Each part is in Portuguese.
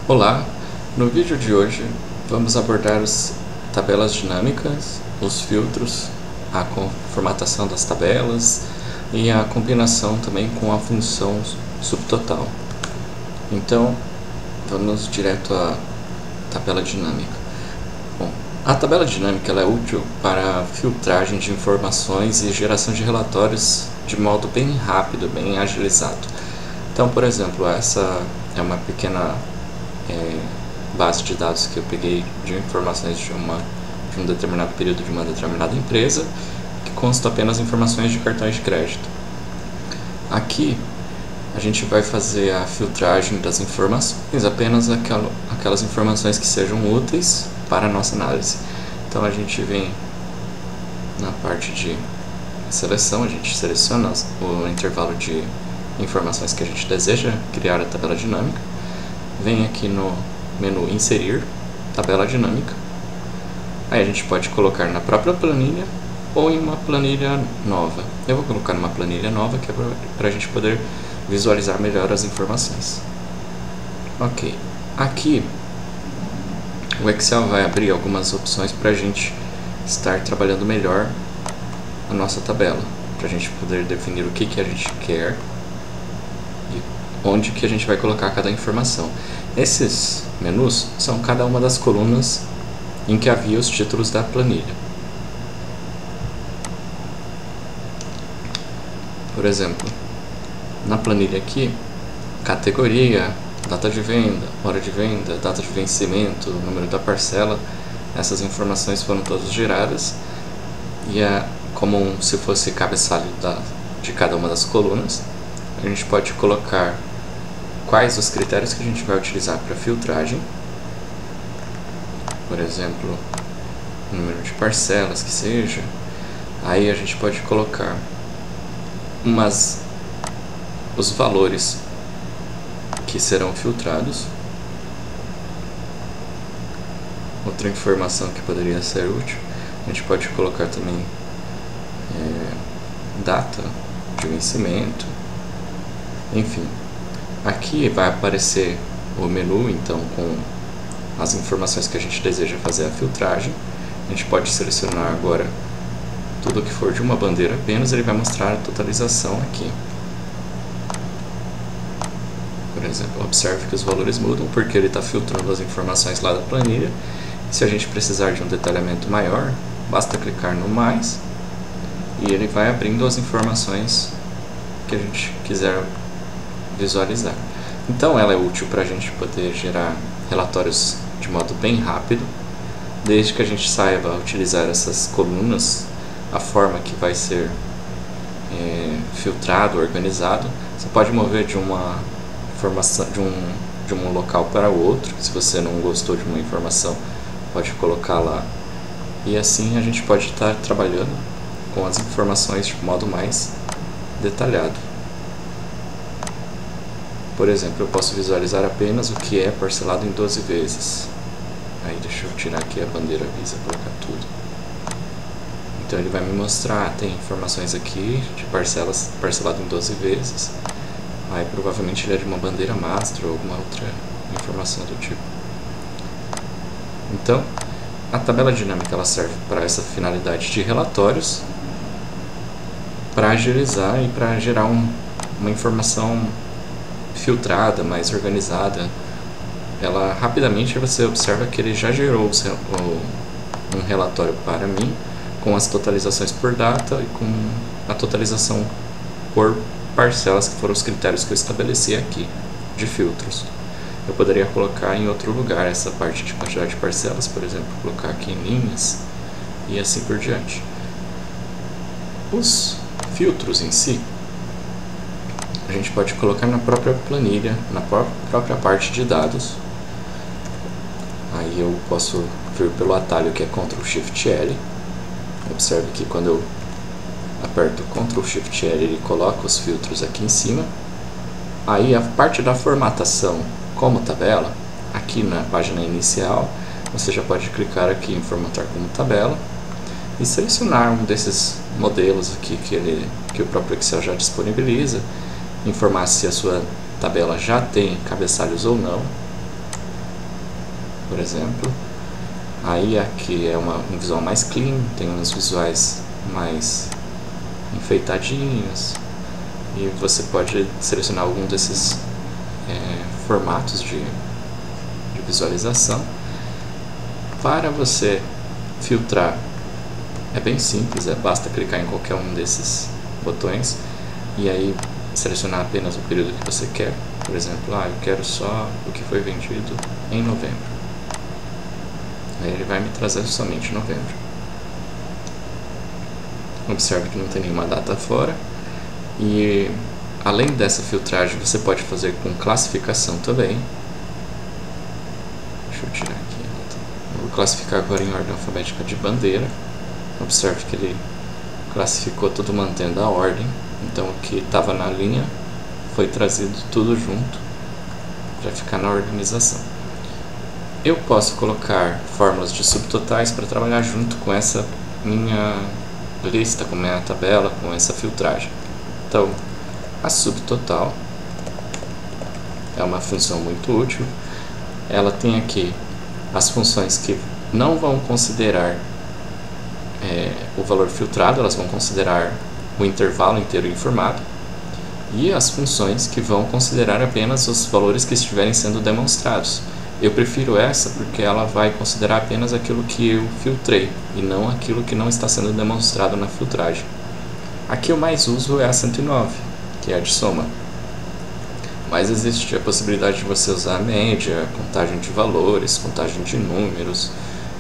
Olá, no vídeo de hoje vamos abordar as tabelas dinâmicas, os filtros, a formatação das tabelas e a combinação também com a função subtotal. Então, vamos direto à tabela dinâmica. Bom, a tabela dinâmica ela é útil para filtragem de informações e geração de relatórios de modo bem rápido, bem agilizado. Então, por exemplo, essa é uma pequena base de dados que eu peguei de informações de um determinado período de uma determinada empresa, que consta apenas informações de cartões de crédito. Aqui a gente vai fazer a filtragem das informações, apenas aquelas informações que sejam úteis para a nossa análise. Então a gente vem na parte de seleção, a gente seleciona o intervalo de informações que a gente deseja criar a tabela dinâmica. Vem aqui no menu inserir, tabela dinâmica. Aí a gente pode colocar na própria planilha ou em uma planilha nova. Eu vou colocar numa planilha nova que é para a gente poder visualizar melhor as informações. Ok, aqui o Excel vai abrir algumas opções para a gente estar trabalhando melhor a nossa tabela, para a gente poder definir o que a gente quer e onde que a gente vai colocar cada informação. Esses menus são cada uma das colunas em que havia os títulos da planilha. Por exemplo, na planilha aqui, categoria, data de venda, hora de venda, data de vencimento, número da parcela, essas informações foram todas geradas e é como se fosse cabeçalho de cada uma das colunas. A gente pode colocar quais os critérios que a gente vai utilizar para filtragem, por exemplo, número de parcelas que seja. Aí a gente pode colocar os valores que serão filtrados. Outra informação que poderia ser útil, a gente pode colocar também data de vencimento, enfim. Aqui vai aparecer o menu, então, com as informações que a gente deseja fazer a filtragem. A gente pode selecionar agora tudo que for de uma bandeira apenas, ele vai mostrar a totalização aqui. Por exemplo, observe que os valores mudam porque ele está filtrando as informações lá da planilha. Se a gente precisar de um detalhamento maior, basta clicar no mais e ele vai abrindo as informações que a gente quiser visualizar. Então ela é útil para a gente poder gerar relatórios de modo bem rápido, desde que a gente saiba utilizar essas colunas, a forma que vai ser filtrado, organizado. Você pode mover de uma informação de um local para o outro. Se você não gostou de uma informação, pode colocar lá, e assim a gente pode estar trabalhando com as informações de modo mais detalhado. Por exemplo, eu posso visualizar apenas o que é parcelado em 12 vezes. Aí deixa eu tirar aqui a bandeira Visa e colocar tudo. Então ele vai me mostrar, tem informações aqui de parcelado em 12 vezes. Aí provavelmente ele é de uma bandeira master ou alguma outra informação do tipo. Então, a tabela dinâmica ela serve para essa finalidade de relatórios, para agilizar e para gerar uma informação filtrada, mais organizada. Ela rapidamente você observa que ele já gerou um relatório para mim com as totalizações por data e com a totalização por parcelas, que foram os critérios que eu estabeleci aqui de filtros. Eu poderia colocar em outro lugar essa parte de quantidade de parcelas, por exemplo, colocar aqui em linhas e assim por diante. Os filtros em si a gente pode colocar na própria planilha, na própria parte de dados. Aí eu posso vir pelo atalho que é Ctrl Shift L. Observe que quando eu aperto Ctrl Shift L, ele coloca os filtros aqui em cima. Aí a parte da formatação como tabela, aqui na página inicial, você já pode clicar aqui em formatar como tabela e selecionar um desses modelos aqui que o próprio Excel já disponibiliza, informar se a sua tabela já tem cabeçalhos ou não. por exemplo. Aí aqui é um visual mais clean, tem uns visuais mais enfeitadinhos, e você pode selecionar algum desses formatos de visualização. Para você filtrar é bem simples, basta clicar em qualquer um desses botões e aí selecionar apenas o período que você quer. Por exemplo, eu quero só o que foi vendido em novembro. Aí ele vai me trazer somente novembro. Observe que não tem nenhuma data fora. E além dessa filtragem, você pode fazer com classificação também. Deixa eu tirar aqui. Eu vou classificar agora em ordem alfabética de bandeira. Observe que ele classificou tudo mantendo a ordem. Então o que estava na linha foi trazido tudo junto para ficar na organização. Eu posso colocar fórmulas de subtotais para trabalhar junto com essa minha lista, com a minha tabela, com essa filtragem. Então, a subtotal é uma função muito útil. Ela tem aqui as funções que não vão considerar o valor filtrado, elas vão considerar o intervalo inteiro informado, e as funções que vão considerar apenas os valores que estiverem sendo demonstrados. Eu prefiro essa porque ela vai considerar apenas aquilo que eu filtrei e não aquilo que não está sendo demonstrado na filtragem. Aqui eu mais uso é a 109, que é a de soma. Mas existe a possibilidade de você usar a média, contagem de valores, contagem de números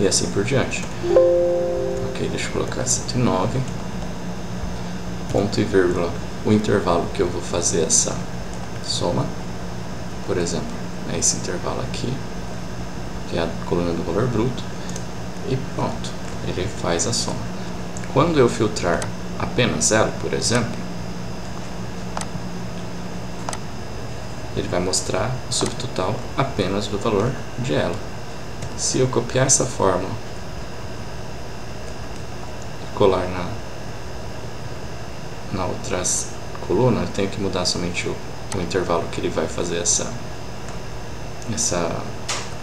e assim por diante. Ok, deixa eu colocar 109, ponto e vírgula, o intervalo que eu vou fazer essa soma, por exemplo, é esse intervalo aqui, que é a coluna do valor bruto, e pronto, ele faz a soma. Quando eu filtrar apenas ela, por exemplo, ele vai mostrar o subtotal apenas do valor de ela. Se eu copiar essa fórmula e colar na outra coluna, eu tenho que mudar somente o intervalo que ele vai fazer essa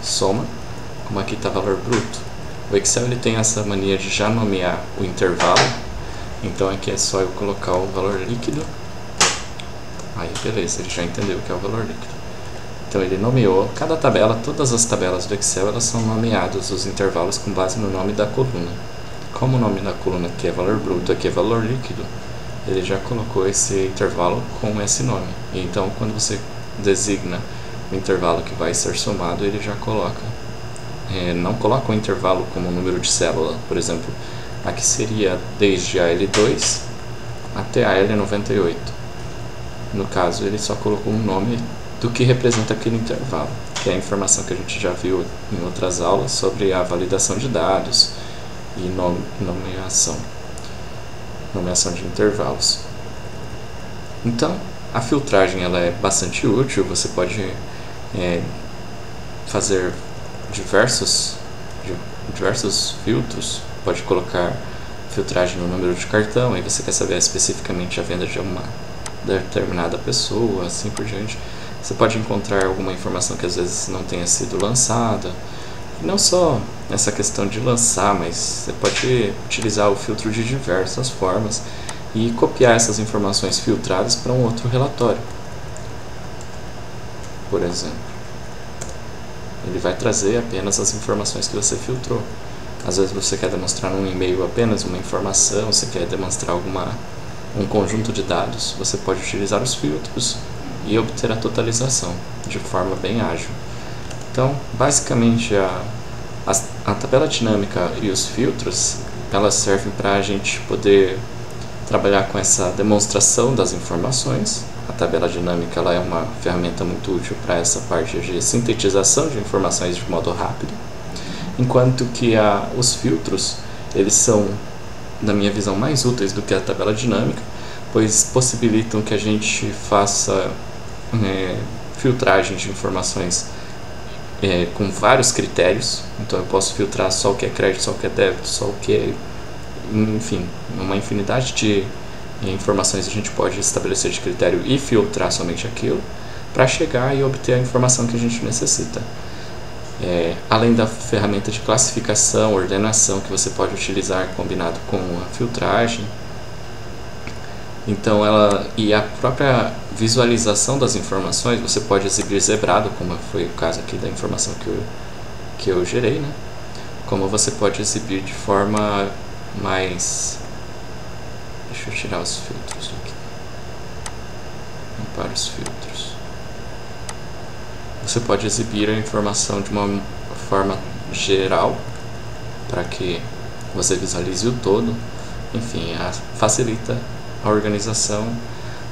soma. Como aqui está valor bruto, o Excel ele tem essa mania de já nomear o intervalo, então aqui é só eu colocar o valor líquido. Aí beleza, ele já entendeu o que é o valor líquido. Então ele nomeou cada tabela, todas as tabelas do Excel elas são nomeadas os intervalos com base no nome da coluna. Como o nome da coluna aqui é valor bruto, aqui é valor líquido, ele já colocou esse intervalo com esse nome. E então quando você designa o intervalo que vai ser somado, ele já coloca, não coloca o intervalo como número de célula. Por exemplo, aqui seria desde a L2 até a L98. No caso, ele só colocou um nome do que representa aquele intervalo, que é a informação que a gente já viu em outras aulas sobre a validação de dados e nomeação de intervalos. Então, a filtragem ela é bastante útil. Você pode fazer diversos filtros, pode colocar filtragem no número de cartão, aí você quer saber especificamente a venda de uma determinada pessoa, assim por diante. Você pode encontrar alguma informação que às vezes não tenha sido lançada. Não só essa questão de lançar, mas você pode utilizar o filtro de diversas formas e copiar essas informações filtradas para um outro relatório. Por exemplo, ele vai trazer apenas as informações que você filtrou. Às vezes você quer demonstrar num e-mail apenas uma informação, você quer demonstrar um conjunto de dados, você pode utilizar os filtros e obter a totalização de forma bem ágil. Então, basicamente, a tabela dinâmica e os filtros, elas servem para a gente poder trabalhar com essa demonstração das informações. A tabela dinâmica ela é uma ferramenta muito útil para essa parte de sintetização de informações de modo rápido, enquanto que os filtros, eles são, na minha visão, mais úteis do que a tabela dinâmica, pois possibilitam que a gente faça filtragem de informações com vários critérios. Então eu posso filtrar só o que é crédito, só o que é débito, só o que é, enfim, uma infinidade de informações a gente pode estabelecer de critério e filtrar somente aquilo para chegar e obter a informação que a gente necessita. além da ferramenta de classificação, ordenação que você pode utilizar combinado com a filtragem. Então e a própria visualização das informações você pode exibir zebrado, como foi o caso aqui da informação que eu gerei, né? Como você pode exibir de forma mais... Deixa eu tirar os filtros aqui. Limpar os filtros. Você pode exibir a informação de uma forma geral, para que você visualize o todo. Enfim, facilita a organização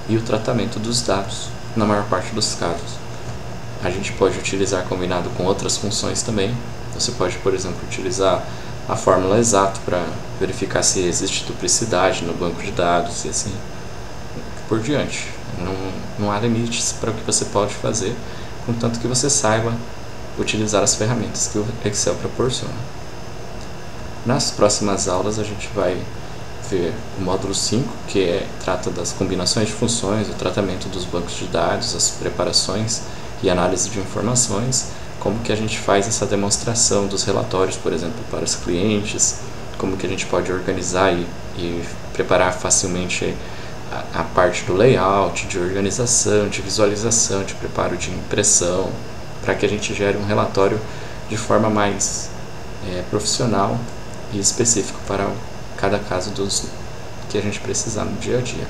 e o tratamento dos dados na maior parte dos casos. A gente pode utilizar combinado com outras funções também. Você pode, por exemplo, utilizar a fórmula exato para verificar se existe duplicidade no banco de dados e assim por diante. Não há limites para o que você pode fazer, contanto que você saiba utilizar as ferramentas que o Excel proporciona. Nas próximas aulas a gente vai ver o módulo 5, que trata das combinações de funções, o tratamento dos bancos de dados, as preparações e análise de informações, como que a gente faz essa demonstração dos relatórios, por exemplo, para os clientes, como que a gente pode organizar e preparar facilmente a parte do layout, de organização, de visualização, de preparo de impressão, para que a gente gere um relatório de forma mais profissional e específico para cada caso que a gente precisar no dia a dia.